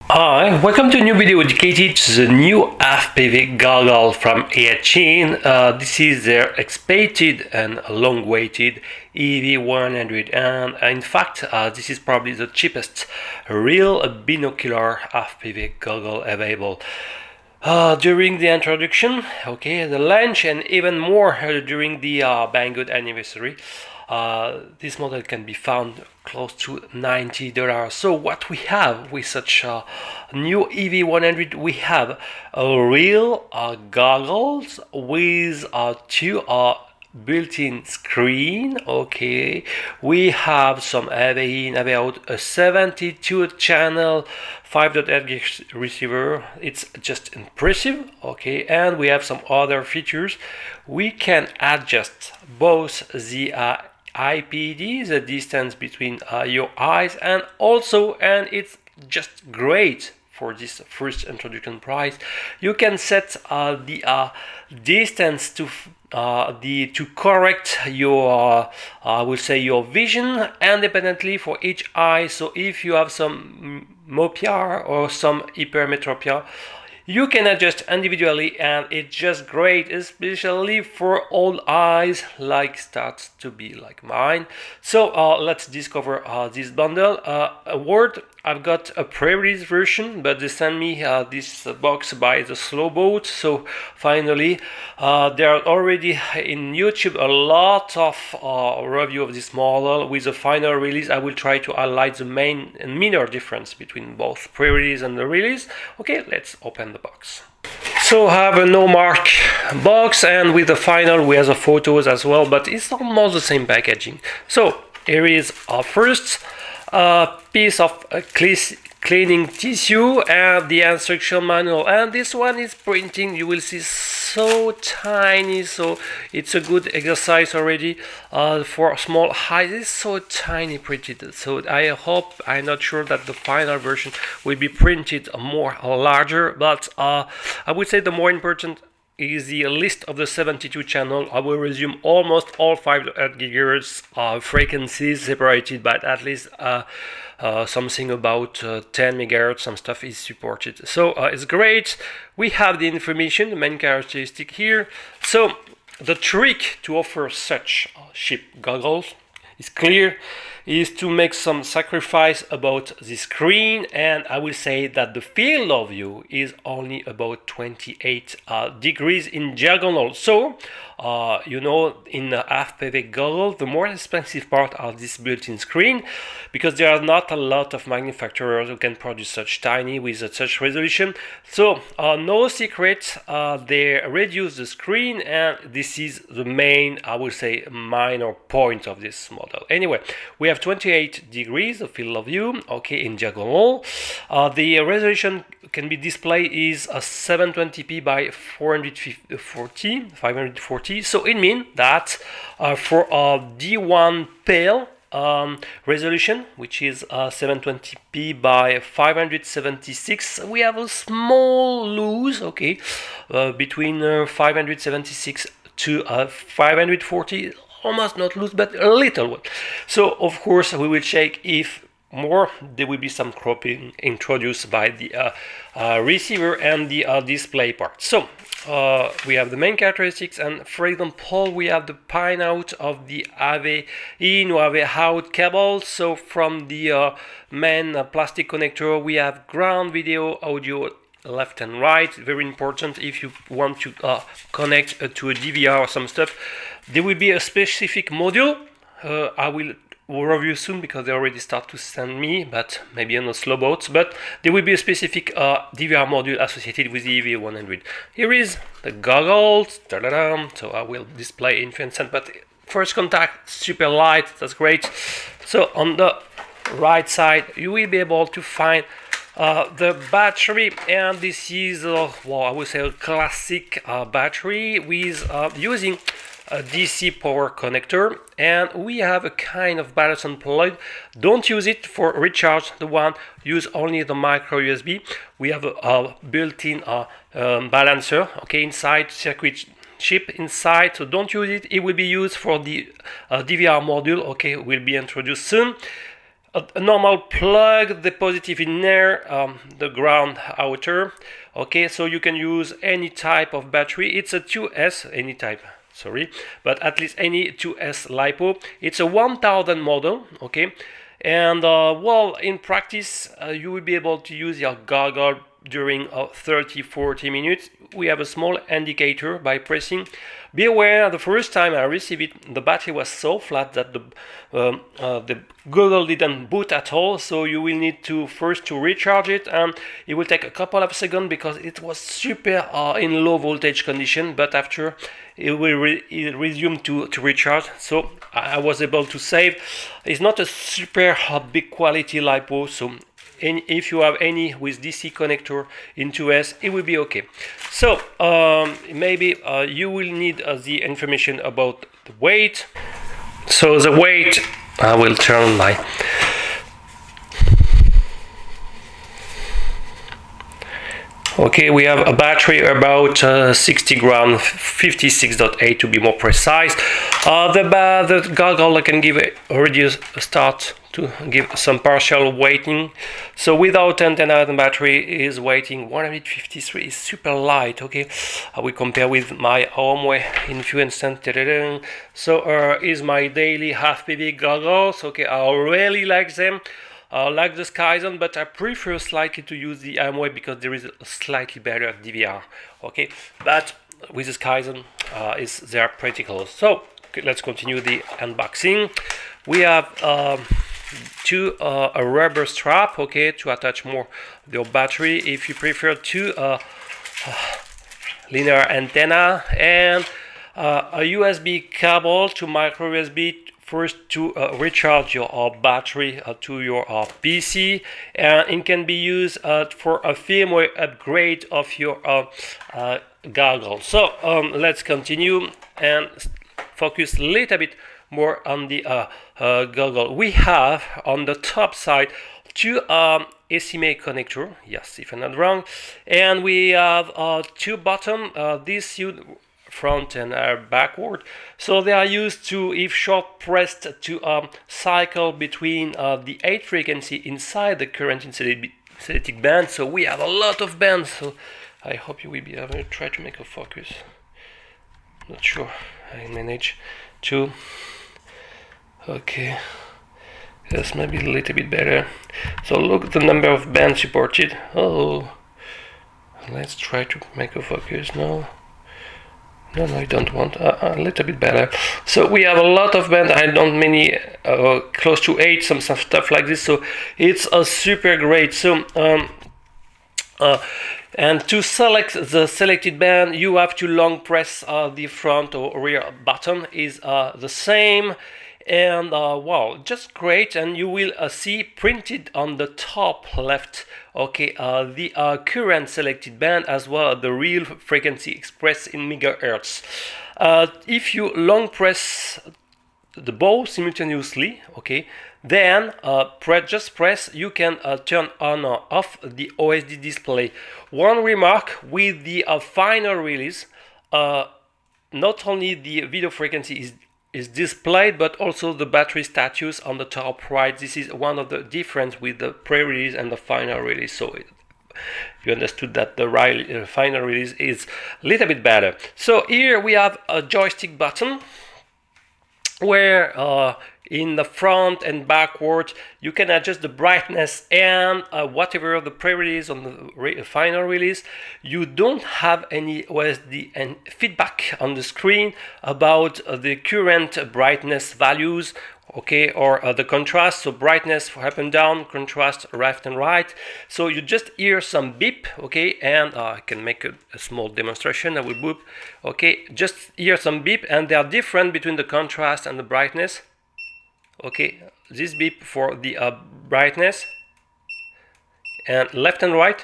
Hi, welcome to a new video dedicated to the new FPV goggle from Eachine. This is their expected and long-awaited EV100, and in fact this is probably the cheapest real binocular FPV goggle available. During the introduction, the launch, and even more during the Banggood anniversary, this model can be found close to $90. So what we have with such a new EV100, we have a real goggles with two built-in screen. We have some AV in, AV out, a 72 channel 5.8 GHz receiver. It's just impressive. And we have some other features. We can adjust both the IPD, the distance between your eyes, and it's just great for this first introduction price. You can set the distance to correct your I will say your vision independently for each eye. So if you have some myopia or some hypermetropia, you can adjust individually, and it's just great, especially for old eyes like starts to be like mine. So let's discover this bundle. A word, I've got a pre-release version, but they sent me this box by the slow boat. So finally, there are already in YouTube a lot of review of this model. With the final release, I will try to highlight the main and minor difference between both pre-release and the release. Let's open the box. So I have a no mark box, and with the final we have the photos as well, but it's almost the same packaging. So here is our first piece of cleaning tissue and the instruction manual, and this one is printing. You will see so tiny, so it's a good exercise already for small eyes. It's so tiny printed, so I'm not sure that the final version will be printed more larger, but I would say the more important is the list of the 72 channel. I will resume almost all 5 GHz frequencies separated by at least something about 10 MHz. Some stuff is supported, so it's great. We have the information, the main characteristic here. So the trick to offer such cheap goggles is clear, is to make some sacrifice about the screen, and I will say that the field of view is only about 28 degrees in diagonal. So in the FPV goggle, the more expensive part are this built-in screen, because there are not a lot of manufacturers who can produce such tiny with such resolution. So no secret, they reduce the screen, and this is the main, I would say, minor point of this model. Anyway, we have 28 degrees of field of view, in diagonal. The resolution can be displayed is a 720p by 540. So it means that for a D1 pale resolution, which is 720p by 576, we have a small lose, between 576 to 540, almost not loose, but a little one. So of course we will check if more there will be some cropping introduced by the receiver and the display part. So we have the main characteristics, and for example we have the pin out of the AV in or AV out cable. So from the main plastic connector we have ground, video, audio, left and right. Very important if you want to connect to a DVR or some stuff. There will be a specific module. I will review soon because they already start to send me, but maybe on the slow boats. But there will be a specific DVR module associated with the EV100. Here is the goggles. So I will display infrared, but first contact, super light. That's great. So on the right side, you will be able to find the battery, and this is I would say a classic battery with using a DC power connector, and we have a kind of balance unplugged. Don't use it for recharge the one, use only the micro USB. We have a built-in balancer inside, circuit chip inside, so don't use it. It will be used for the DVR module, will be introduced soon. a normal plug, the positive in there, the ground outer. Okay, so you can use any type of battery. It's a 2S, any type, sorry, but at least any 2S LiPo. It's a 1000 model, okay, and well, in practice, you will be able to use your goggle during 30-40 minutes. We have a small indicator by pressing. Be aware, the first time I received it, the battery was so flat that the goggle didn't boot at all, so you will need to first recharge it, and it will take a couple of seconds because it was super in low voltage condition, but after it will resume to recharge. So I was able to save. It's not a super big quality LiPo, so if you have any with DC connector in 2S, it will be okay. So maybe you will need the information about the weight. So the weight, I will turn my okay, we have a battery about 60 grams, 56.8 to be more precise. The goggle I can give already a start to give some partial weighting. So without antenna and battery is weighting 153, is super light. Okay, we compare with my Homeway in few instance. So is my daily FPV goggles. Okay, I really like them. Like the Skyzone, but I prefer slightly to use the Homeway because there is a slightly better DVR. Okay, but with the Skyzone, they are pretty close. So okay, let's continue the unboxing. We have a rubber strap, okay, to attach more your battery if you prefer to linear antenna, and a USB cable to micro USB. First to recharge your battery to your PC, and it can be used for a firmware upgrade of your goggles. So let's continue and focus a little bit more on the goggle. We have on the top side two SMA connector, yes, if I'm not wrong, and we have two bottom. This you front and backward, so they are used to, if short pressed, to cycle between the 8 frequency inside the current synthetic band. So we have a lot of bands, so I hope you will be able to try to make a focus. Not sure I manage to. Okay, yes, maybe a little bit better. So look at the number of bands supported. Oh, let's try to make a focus now. No, I don't want a little bit better. So we have a lot of bands. I don't many, close to 8, some stuff like this. So it's a super great. So and to select the selected band, you have to long press the front or rear button. Is the same. And wow, just great. And you will see printed on the top left, okay, the current selected band as well as the real frequency expressed in megahertz. If you long press the both simultaneously, okay, then just press, you can turn on or off the OSD display. One remark with the final release, not only the video frequency is displayed, but also the battery status on the top right. This is one of the difference with the pre-release and the final release. So you understood that the final release is a little bit better. So here we have a joystick button where in the front and backward you can adjust the brightness and whatever the pre-release on the final release. You don't have any OSD and feedback on the screen about the current brightness values, okay, or the contrast. So brightness for up and down, contrast left and right. So you just hear some beep, okay, and I can make a small demonstration. I will boop, okay, just hear some beep, and they are different between the contrast and the brightness. Okay, this beep for the brightness, and left and right,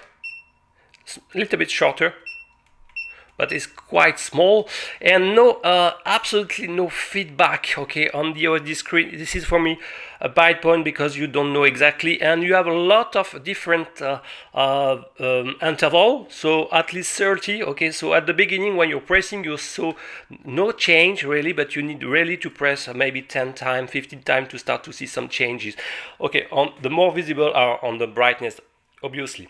a little bit shorter. but it's quite small, and no absolutely no feedback, okay, on the OSD screen. This is for me a bad point because you don't know exactly, and you have a lot of different interval, so at least 30, okay. So at the beginning when you're pressing, you saw no change really, but you need really to press maybe 10 times, 15 times to start to see some changes, okay. On the more visible are on the brightness, obviously.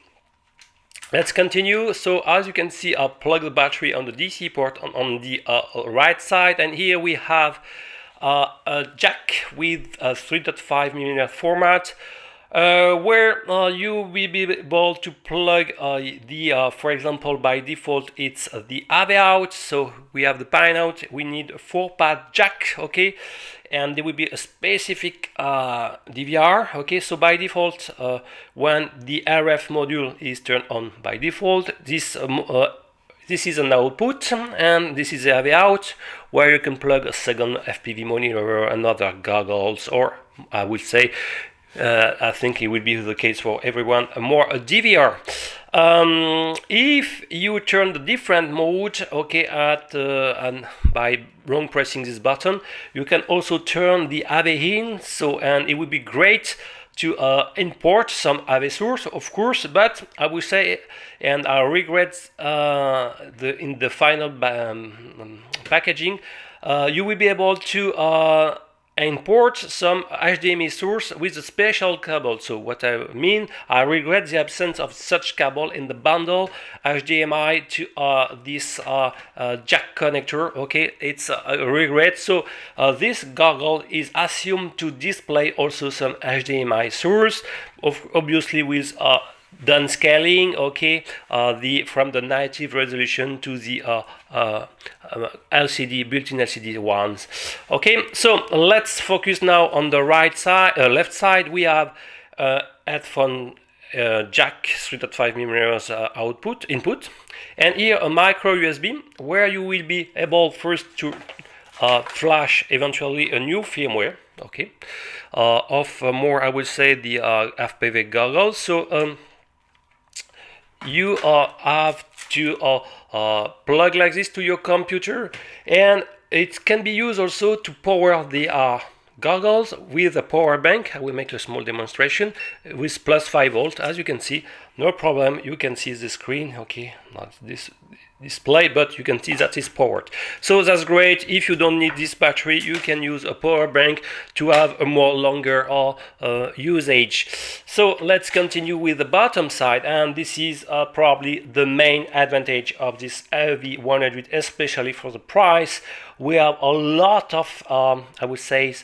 Let's continue. So as you can see, I'll plug the battery on the DC port on the right side, and here we have a jack with a 3.5mm format, where you will be able to plug for example, by default it's the AV out, so we have the pine out, we need a 4-pad jack, okay, and there will be a specific DVR, okay. So by default, when the RF module is turned on by default, this is an output, and this is the AV out, where you can plug a second FPV monitor, another goggles, or I would say, I think it will be the case for everyone, a DVR. If you turn the different mode, okay, and by wrong pressing this button, you can also turn the AV in. So, and it would be great to import some AV source, of course, but I will say, and I regret in the final packaging, you will be able to import some HDMI source with a special cable. So what I mean, I regret the absence of such cable in the bundle HDMI to this jack connector, okay. It's a regret. So this goggle is assumed to display also some HDMI source, obviously with done scaling, okay, from the native resolution to the LCD, built-in LCD ones, okay. So let's focus now on the right side, left side. We have headphone jack, 3.5mm input, and here a micro USB where you will be able first to flash eventually a new firmware, okay, of more, I would say, the FPV goggles. So you have to plug like this to your computer, and it can be used also to power the goggles with a power bank. I will make a small demonstration with plus 5 volt. As you can see, no problem, you can see the screen, okay, not this display, but you can see that is powered. So that's great. If you don't need this battery, you can use a power bank to have a more longer usage. So let's continue with the bottom side, and this is probably the main advantage of this EV100, especially for the price. We have a lot of I would say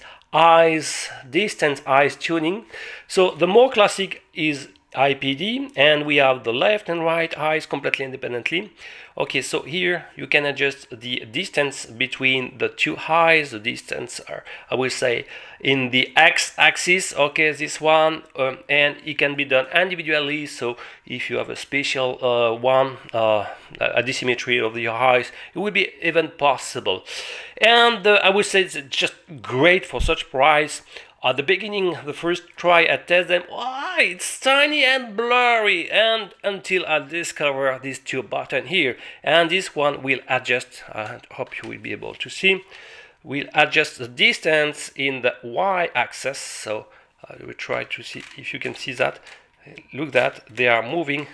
distance eyes tuning. So the more classic is IPD, and we have the left and right eyes completely independently. Okay, so here you can adjust the distance between the two eyes. The distance are, I will say, in the x-axis, okay, this one, and it can be done individually. So if you have a special a dissymmetry of the eyes, it will be even possible. And I would say it's just great for such price. At the beginning, the first try I test them, it's tiny and blurry, and until I discover these two buttons here, and this one will adjust, I hope you will be able to see, will adjust the distance in the y-axis. So I will try to see if you can see that. Look that, they are moving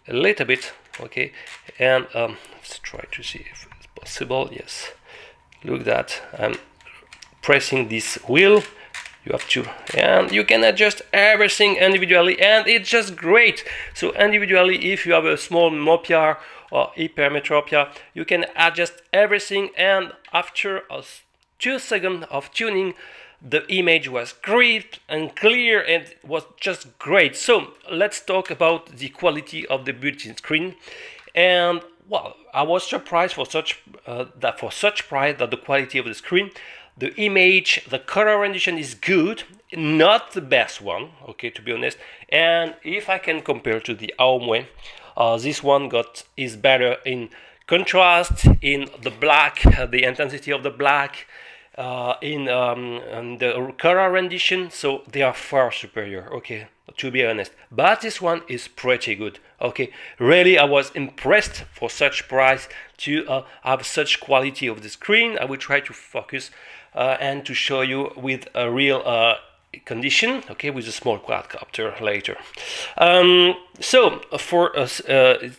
a little bit, okay, and let's try to see if it's possible. Yes, look that, I'm pressing this wheel. You have to, and you can adjust everything individually, and it's just great. So individually, if you have a small myopia or hypermetropia, you can adjust everything, and after 2 seconds of tuning, the image was crisp and clear, and it was just great. So let's talk about the quality of the built-in screen. And well, I was surprised for such price that the quality of the screen, the image, the color rendition is good, not the best one, okay, to be honest. And if I can compare to the Aomwe, this one is better in contrast, in the black, the intensity of the black, in the color rendition, so they are far superior, okay, to be honest. But this one is pretty good, okay. Really, I was impressed for such price to have such quality of the screen. I will try to focus and to show you with a real condition, okay, with a small quadcopter later. So for us,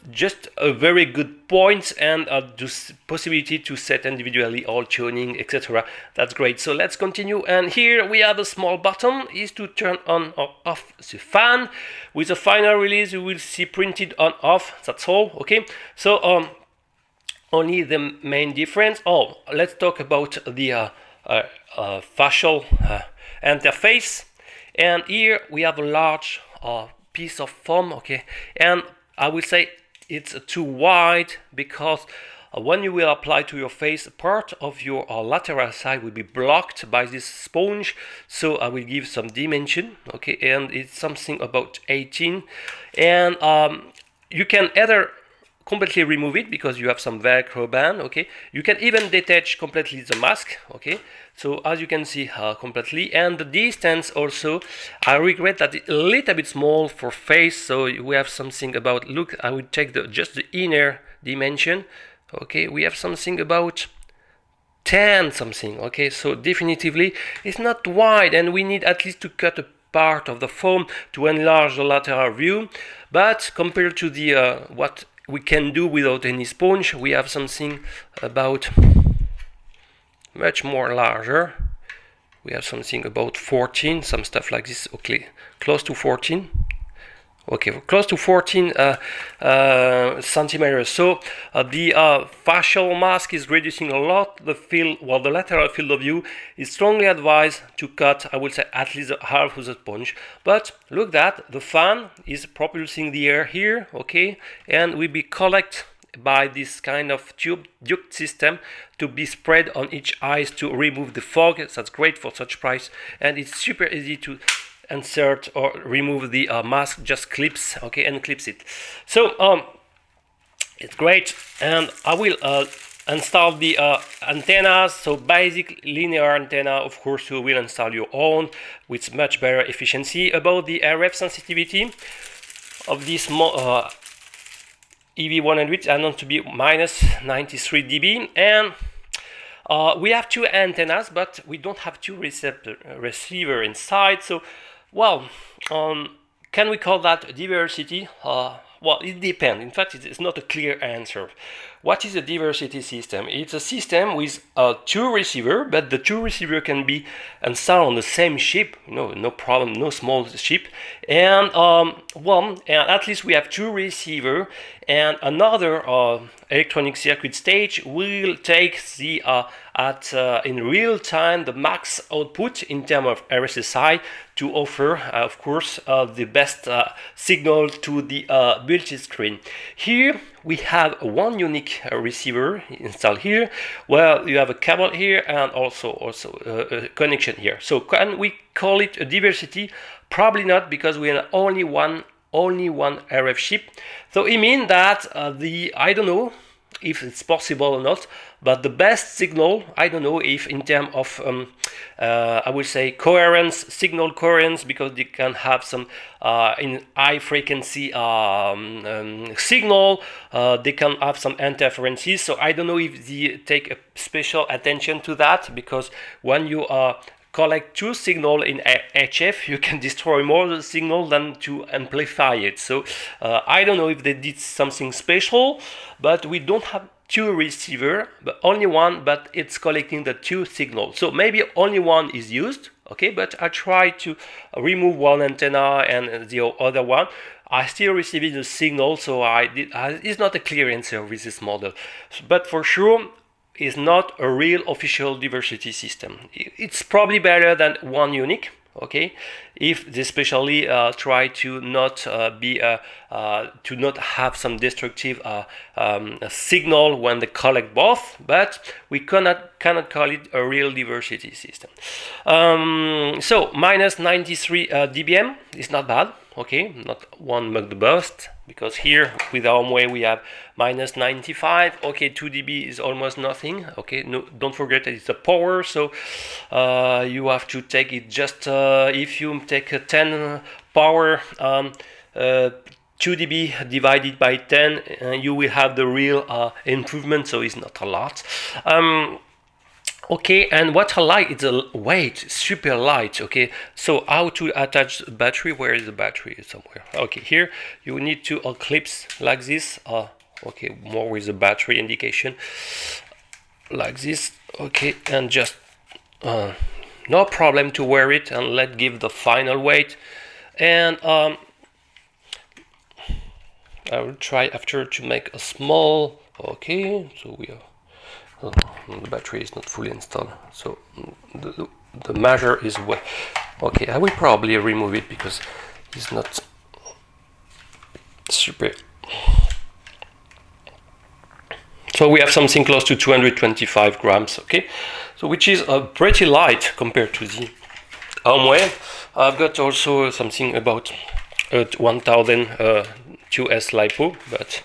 just a very good point, and the possibility to set individually all tuning, etc. That's great. So let's continue, and here we have a small button is to turn on or off the fan. With the final release you will see printed on off, that's all, okay. So only the main difference. Oh, let's talk about the facial interface, and here we have a large piece of foam, okay, and I will say it's too wide because when you will apply to your face, part of your lateral side will be blocked by this sponge. So I will give some dimension, okay, and it's something about 18, and you can either completely remove it because you have some velcro band, okay. You can even detach completely the mask, okay. So as you can see completely, and the distance also, I regret that it's a little bit small for face, so we have something about, look, I will check just the inner dimension, okay. We have something about 10 something, okay. So definitively it's not wide, and we need at least to cut a part of the foam to enlarge the lateral view. But compared to the what we can do without any sponge, we have something about much more larger. We have something about 14, some stuff like this, okay, close to 14, okay, close to 14 centimeters. So the facial mask is reducing a lot the field, while the lateral field of view is strongly advised to cut, I would say, at least half of the sponge. But look that the fan is propulsing the air here, okay, and will be collected by this kind of tube duct system to be spread on each eyes to remove the fog. That's great for such price, and it's super easy to insert or remove the mask, just clips, okay, and clips it. So it's great, and I will install the antennas. So basic linear antenna, of course you will install your own with much better efficiency. About the RF sensitivity of this EV100, are known to be minus 93 dB, and we have two antennas, but we don't have two receiver inside. So, well, can we call that diversity? Well, it depends. In fact, it's not a clear answer. What is a diversity system? It's a system with two receivers, but the two receivers can be installed on the same chip, no problem, no small chip. And and at least we have two receivers, and another electronic circuit stage will take the in real time the max output in terms of RSSI to offer, of course, the best signal to the multi-screen. Here we have one unique receiver installed here. Well, you have a cable here and also a connection here. So can we call it a diversity? Probably not, because we have only one RF chip. So it means that I don't know if it's possible or not, but the best signal, I don't know if in terms of I would say coherence, signal coherence, because they can have some in high frequency signal, they can have some interferences. So I don't know if they take a special attention to that, because when you collect two signal in HF, you can destroy more the signal than to amplify it. So I don't know if they did something special, but we don't have two receiver, but only one, but it's collecting the two signals. So maybe only one is used, okay, but I try to remove one antenna and the other one. I still receiving the signal, so it's not a clear answer with this model, but for sure is not a real official diversity system. It's probably better than one unique, okay, if they especially try to not to not have some destructive signal when they collect both, but we cannot call it a real diversity system. So minus 93 dBm is not bad, okay, not 1 Mach the burst, because here with Armway we have -95. Okay, 2 dB is almost nothing. Okay, no, don't forget that it's a power, so you have to take it just if you take a 10 power, 2 dB divided by 10, you will have the real improvement, so it's not a lot. Okay, and what I like is the weight, super light. Okay, so how to attach the battery? Where is the battery? Somewhere. Okay, here you need to clips like this. Okay, more with the battery indication like this. Okay, and just no problem to wear it, and let's give the final weight. And I will try after to make a small. Okay, so we are. The battery is not fully installed, so the measure is what. Okay, I will probably remove it because it's not super. So we have something close to 225 grams. Okay, so which is pretty light compared to the Armway. I've got also something about 1000 2S LiPo, but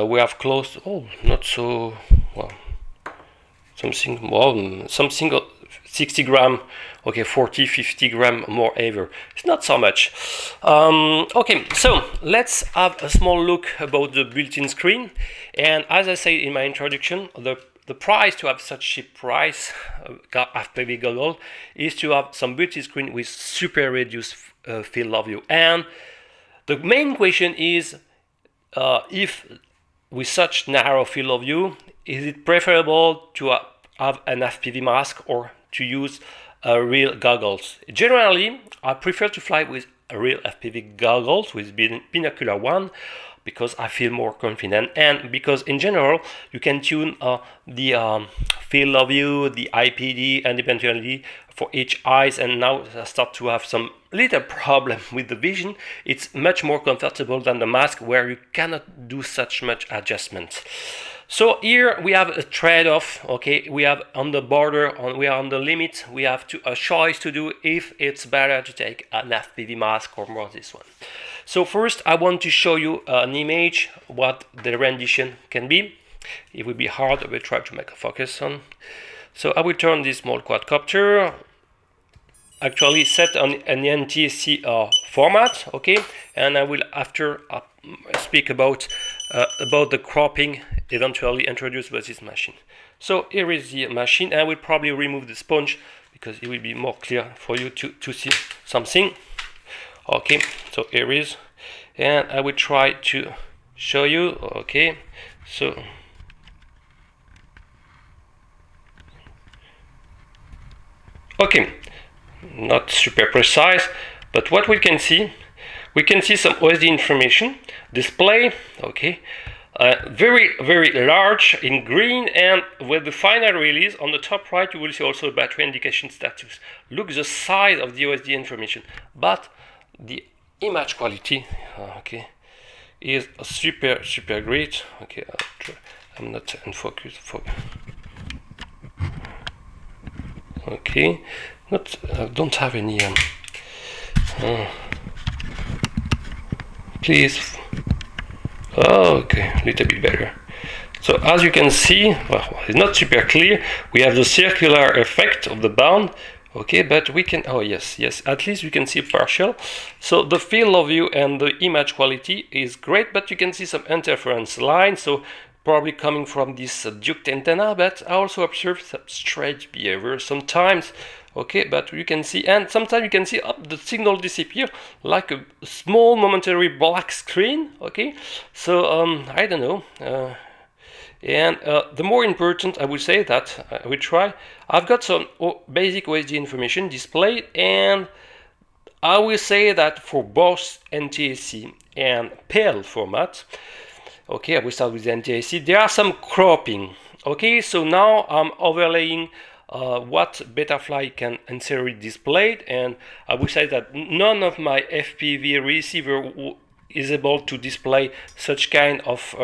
we have close. Oh, not so well. Something more, something 60 gram, okay, 40-50 gram more ever. It's not so much. Okay, so let's have a small look about the built-in screen. And as I said in my introduction, the price to have such cheap price FPV goggle is to have some built-in screen with super reduced field of view. And the main question is, if with such narrow field of view, is it preferable to have an FPV mask or to use real goggles? Generally, I prefer to fly with real FPV goggles with binocular one, because I feel more confident, and because in general you can tune the field of view, the IPD, and eventually for each eyes. And now I start to have some little problem with the vision. It's much more comfortable than the mask, where you cannot do such much adjustment. So here we have a trade-off. Okay, we have on the border, we are on the limit. We have a choice to do if it's better to take an FPV mask or more this one. So first I want to show you an image what the rendition can be. It will be hard. I will try to make a focus on. So I will turn this small quadcopter, actually set on an NTSC format. Okay, and I will after speak about the cropping eventually introduced by this machine. So here is the machine. I will probably remove the sponge because it will be more clear for you to see something. Okay, so here is, and I will try to show you. Okay, so okay, not super precise, but what we can see some OSD information display. Okay, very large in green, and with the final release on the top right you will see also battery indication status. Look the size of the OSD information, but the image quality, okay, is super great. Okay, I'm not in focus. Okay, not don't have any. Please. Oh, okay, a little bit better. So as you can see, well, it's not super clear. We have the circular effect of the bound. Okay, but we can, oh yes, at least we can see partial. So the field of view and the image quality is great, but you can see some interference lines, so probably coming from this duped antenna, but I also observed some strange behavior sometimes. Okay, but you can see, and sometimes you can see the signal disappear like a small momentary black screen. Okay, so I don't know. And the more important, I would say that I will try. I've got some basic OSD information displayed, and I will say that for both NTSC and PAL format, okay, I will start with the NTSC, there are some cropping. Okay, so now I'm overlaying what Betafly can necessarily display, and I will say that none of my FPV receiver is able to display such kind of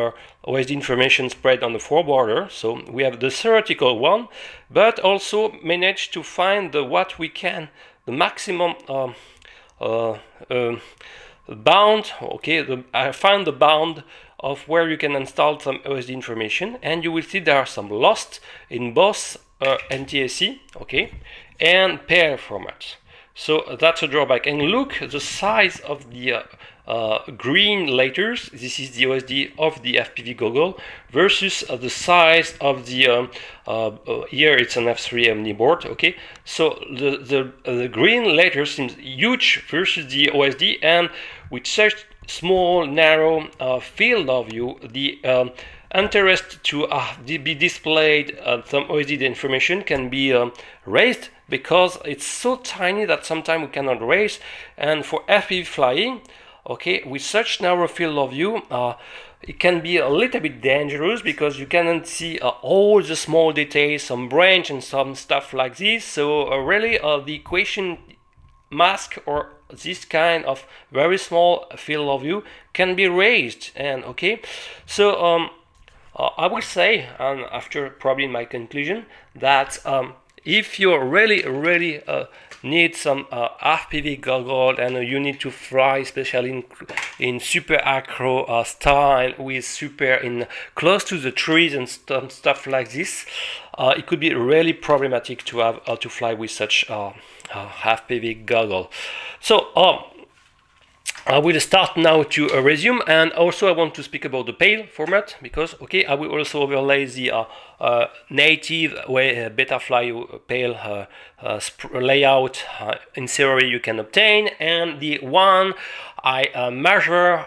OSD information spread on the foreborder. So we have the theoretical one, but also manage to find what we can, the maximum bound. Okay, I found the bound of where you can install some OSD information, and you will see there are some lost in both NTSC, okay, and pair formats. So that's a drawback. And look, the size of the green letters, this is the OSD of the FPV goggle, versus the size of the here it's an F3 omniboard. Okay, so the green letters seems huge versus the OSD, and with such small narrow field of view, the interest to be displayed some OSD information can be raised, because it's so tiny that sometimes we cannot raise. And for FPV flying, okay, with such narrow field of view, it can be a little bit dangerous, because you cannot see all the small details, some branch and some stuff like this. So really the equation mask or this kind of very small field of view can be raised. And okay, so I will say, after probably my conclusion, that if you really need some FPV goggle and you need to fly, especially in super acro style, with super in close to the trees and stuff like this, it could be really problematic to have to fly with such FPV goggle. So I will start now to resume, and also I want to speak about the pale format, because okay, I will also overlay the native Betafly pale layout in theory you can obtain, and the one I measure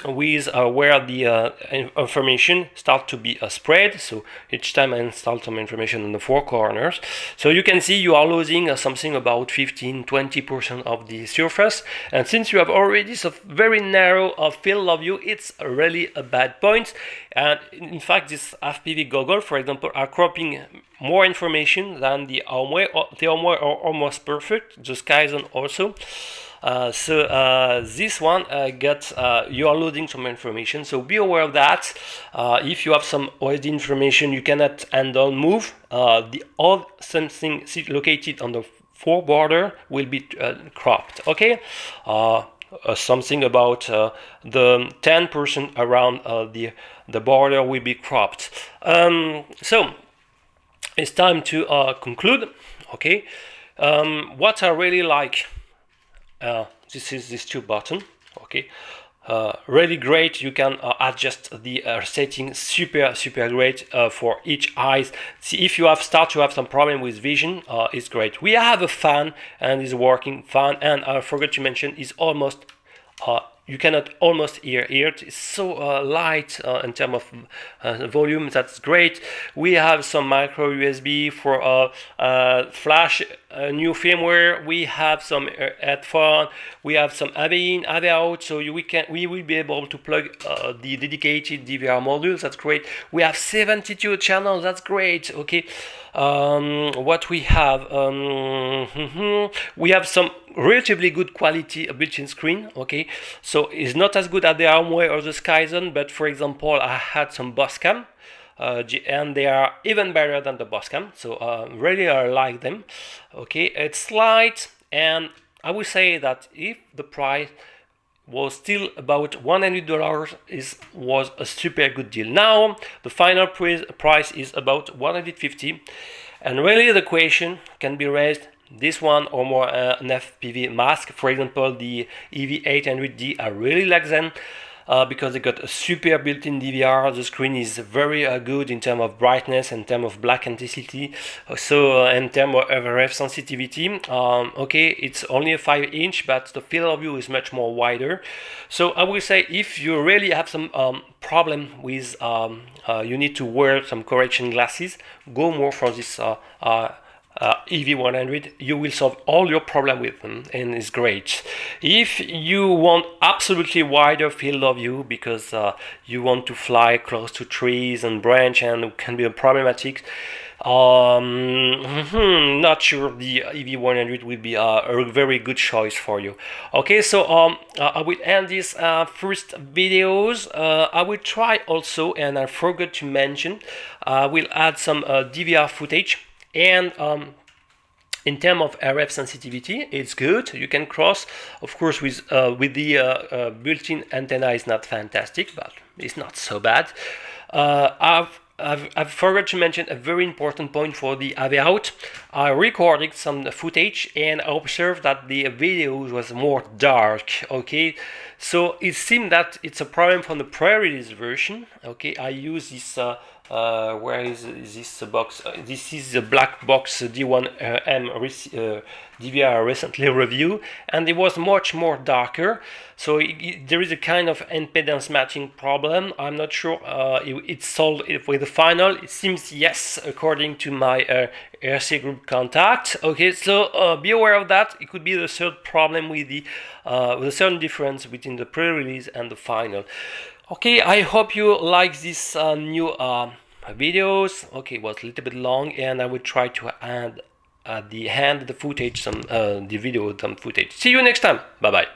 with where the information start to be spread. So each time I install some information in the four corners, so you can see you are losing something about 15-20% of the surface. And since you have already a very narrow field of view, it's really a bad point. And in fact, this FPV goggle, for example, are cropping more information than the Omway. The Omway are almost perfect, the Skyzone also. So this one you are losing some information, so be aware of that. If you have some OSD information you cannot handle move, the all something located on the fore border will be cropped. Okay, something about the 10% around the border will be cropped. So it's time to conclude. Okay, what I really like, this is this two button. Okay, really great. You can adjust the setting super great for each eyes. See, if you start to have some problem with vision, it's great. We have a fan and is working fan, and I forgot to mention is almost you cannot almost hear it. It's so light in terms of volume. That's great. We have some micro USB for flash new firmware. We have some headphone. We have some AV in, AV out. So we will be able to plug the dedicated DVR modules. That's great. We have 72 channels. That's great. Okay. What we have? We have some relatively good quality built-in screen. Okay, so it's not as good as the Armway or the Skyzone, but for example, I had some Boscam, and they are even better than the Boscam. So really I like them. Okay, it's light, and I would say that if the price was still about $100, was a super good deal. Now the final price is about $150, and really the question can be raised: this one or more an FPV mask. For example, the EV800D, I really like them because they got a super built-in DVR. The screen is very good in terms of brightness and in terms of black intensity. So in terms of RF sensitivity, okay, it's only a 5-inch, but the field of view is much more wider. So I will say, if you really have some problem with you need to wear some correction glasses, go more for this EV100. You will solve all your problem with them, and it's great. If you want absolutely wider field of view because you want to fly close to trees and branch, and it can be problematic, not sure the EV100 will be a very good choice for you. Okay, so I will end this first videos. I will try also, and I forgot to mention, I will add some DVR footage. And In terms of RF sensitivity, it's good. You can cross, of course, with the built-in antenna is not fantastic, but it's not so bad. I've forgot to mention a very important point for the AV out. I recorded some footage and I observed that the video was more dark. Okay, so it seemed that it's a problem from the pre-release version. Okay, I use this. Where is this box? This is the black box D1M DVR recently review, and it was much more darker. So there is a kind of impedance matching problem. I'm not sure it's solved with the final. It seems yes, according to my RC group contact. Okay, so be aware of that. It could be the third problem with the certain difference between the pre-release and the final. Okay, I hope you like this new videos. Okay, it was a little bit long, and I will try to add at the end the footage, the video, some footage. See you next time. Bye bye.